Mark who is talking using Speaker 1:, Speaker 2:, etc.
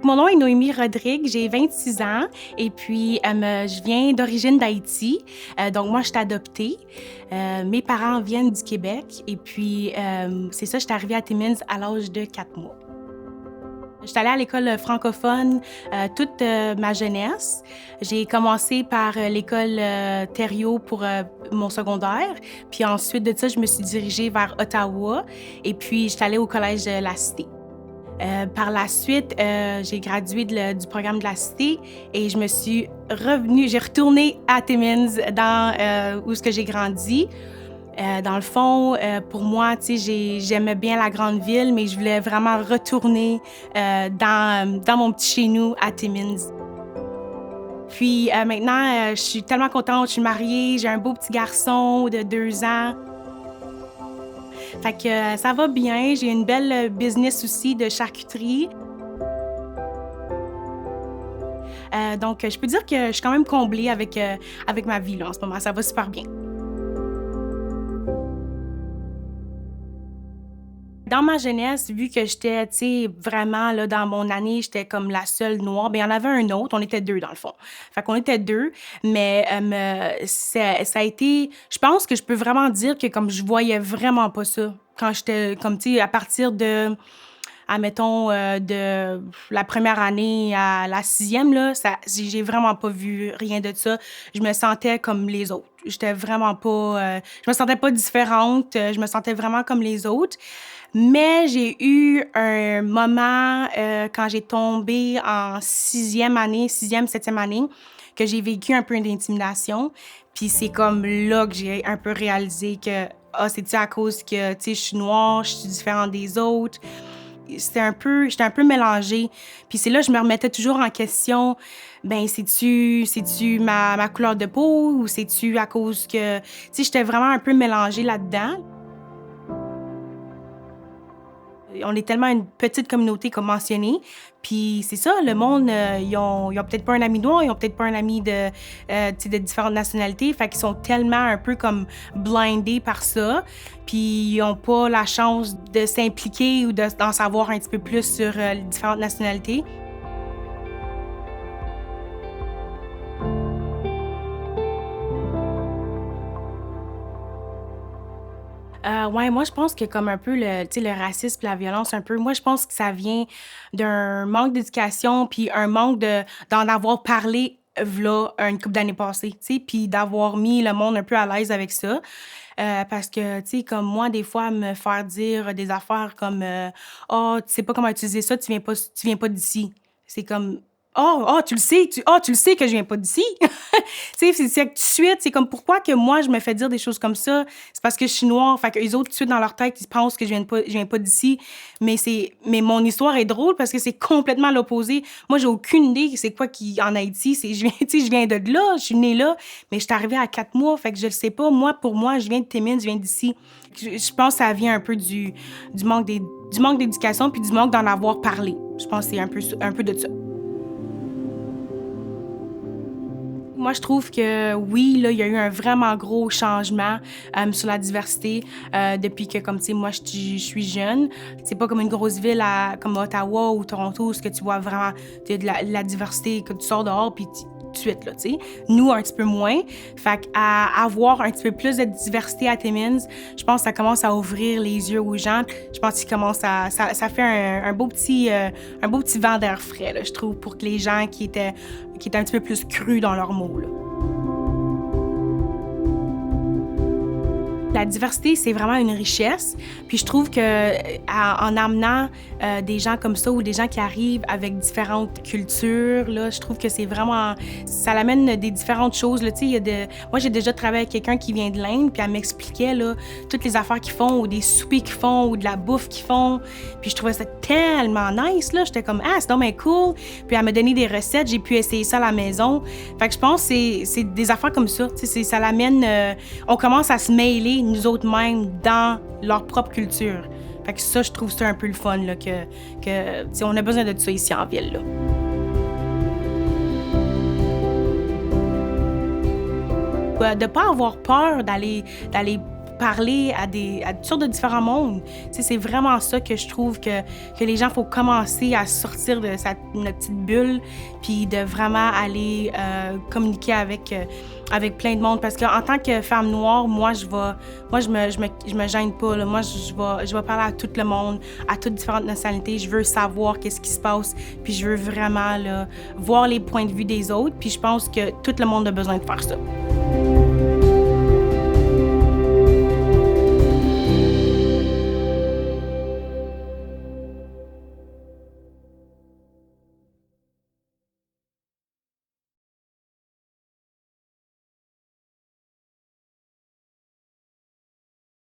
Speaker 1: Mon nom est Noémie Rodrigue, j'ai 26 ans et puis je viens d'origine d'Haïti. Donc moi, je suis adoptée. Mes parents viennent du Québec et puis c'est ça, je suis arrivée à Timmins à l'âge de 4 mois. Je suis allée à l'école francophone toute ma jeunesse. J'ai commencé par l'école Thériault pour mon secondaire. Puis ensuite de ça, je me suis dirigée vers Ottawa et puis je suis allée au collège de la Cité. Par la suite, j'ai gradué du programme de la Cité et j'ai retourné à Timmins où est-ce que j'ai grandi. Dans le fond, pour moi, tu sais, j'aimais bien la grande ville, mais je voulais vraiment retourner dans mon petit chez-nous à Timmins. Puis maintenant, je suis tellement contente, je suis mariée, j'ai un beau petit garçon de 2 ans. Fait que ça va bien, j'ai une belle business aussi de charcuterie. Donc, je peux dire que je suis quand même comblée avec ma vie là, en ce moment, ça va super bien. Dans ma jeunesse, vu que j'étais, tu sais, vraiment, là, dans mon année, j'étais comme la seule noire, bien, il y en avait un autre, on était 2 dans le fond. Fait qu'on était 2, mais ça a été... Je pense que je peux vraiment dire que comme je voyais vraiment pas ça quand j'étais, comme, tu sais, à partir de, admettons, de la première année à la 6e, là, j'ai vraiment pas vu rien de ça. Je me sentais comme les autres. J'étais vraiment pas... je me sentais pas différente, je me sentais vraiment comme les autres. Mais j'ai eu un moment quand j'ai tombé en 6e, 7e année, que j'ai vécu un peu d'intimidation. Puis c'est comme là que j'ai un peu réalisé que c'est-tu à cause que, tu sais, je suis noire, je suis différente des autres. J'étais un peu mélangée. Puis c'est là que je me remettais toujours en question. Ben, c'est-tu ma couleur de peau ou c'est-tu à cause que... Tu sais, j'étais vraiment un peu mélangée là-dedans. On est tellement une petite communauté, comme mentionné. Puis c'est ça, le monde, ils ont peut-être pas un ami noir, ils ont peut-être pas un ami de différentes nationalités. Fait qu'ils sont tellement un peu comme blindés par ça. Puis ils ont pas la chance de s'impliquer ou d'en savoir un petit peu plus sur les différentes nationalités. Ouais, moi, je pense que comme un peu tu sais, le racisme et la violence, un peu, moi, je pense que ça vient d'un manque d'éducation puis un manque d'en avoir parlé v'là une couple d'années passées, tu sais, puis d'avoir mis le monde un peu à l'aise avec ça. Parce que, tu sais, comme moi, des fois, me faire dire des affaires comme «Ah, tu sais pas comment utiliser ça, tu viens pas d'ici». C'est comme tu le sais que je viens pas d'ici». Tu sais, c'est que tout de suite, c'est comme pourquoi que moi, je me fais dire des choses comme ça? C'est parce que je suis noire. Fait que les autres, tout de suite, dans leur tête, ils pensent que je viens pas d'ici. Mais mon histoire est drôle parce que c'est complètement l'opposé. Moi, j'ai aucune idée c'est quoi qui, en Haïti. Tu sais, je viens de là, je suis née là, mais je suis arrivée à 4 mois. Fait que je le sais pas. Moi, pour moi, je viens de Timmins, je viens d'ici. Je pense que ça vient un peu du manque d'éducation puis du manque d'en avoir parlé. Je pense que c'est un peu de ça. Moi, je trouve que oui, là, il y a eu un vraiment gros changement sur la diversité depuis que, comme tu sais, moi, je suis jeune. C'est pas comme une grosse ville comme Ottawa ou Toronto où ce que tu vois vraiment de la diversité, que tu sors dehors puis tout de suite, là, tu sais. Nous, un petit peu moins. Fait qu'à avoir un petit peu plus de diversité à Timmins, je pense que ça commence à ouvrir les yeux aux gens. Je pense qu'il commence ça fait un beau petit vent d'air frais, là, je trouve, pour que les gens qui étaient un petit peu plus crus dans leurs mots, là. La diversité, c'est vraiment une richesse. Puis je trouve en amenant des gens comme ça ou des gens qui arrivent avec différentes cultures, là, je trouve que c'est vraiment... Ça l'amène des différentes choses, là. Tu sais, moi, j'ai déjà travaillé avec quelqu'un qui vient de l'Inde, puis elle m'expliquait, là, toutes les affaires qu'ils font, ou des soupers qu'ils font, ou de la bouffe qu'ils font. Puis je trouvais ça tellement nice, là. J'étais comme, c'est donc bien cool. Puis elle m'a donné des recettes, j'ai pu essayer ça à la maison. Fait que je pense que c'est des affaires comme ça. Tu sais, ça l'amène... on commence à se mêler nous autres mêmes dans leur propre culture. Fait que ça, je trouve ça un peu le fun, là, que on a besoin de ça ici en ville, là. De pas avoir peur d'aller parler à toutes sortes de différents mondes. Tu sais, c'est vraiment ça que je trouve que les gens, faut commencer à sortir de notre petite bulle, puis de vraiment aller communiquer avec plein de monde. Parce qu'en tant que femme noire, moi, je me gêne pas, là. Moi, je vais parler à tout le monde, à toutes différentes nationalités. Je veux savoir qu'est-ce qui se passe, puis je veux vraiment là, voir les points de vue des autres. Puis je pense que tout le monde a besoin de faire ça.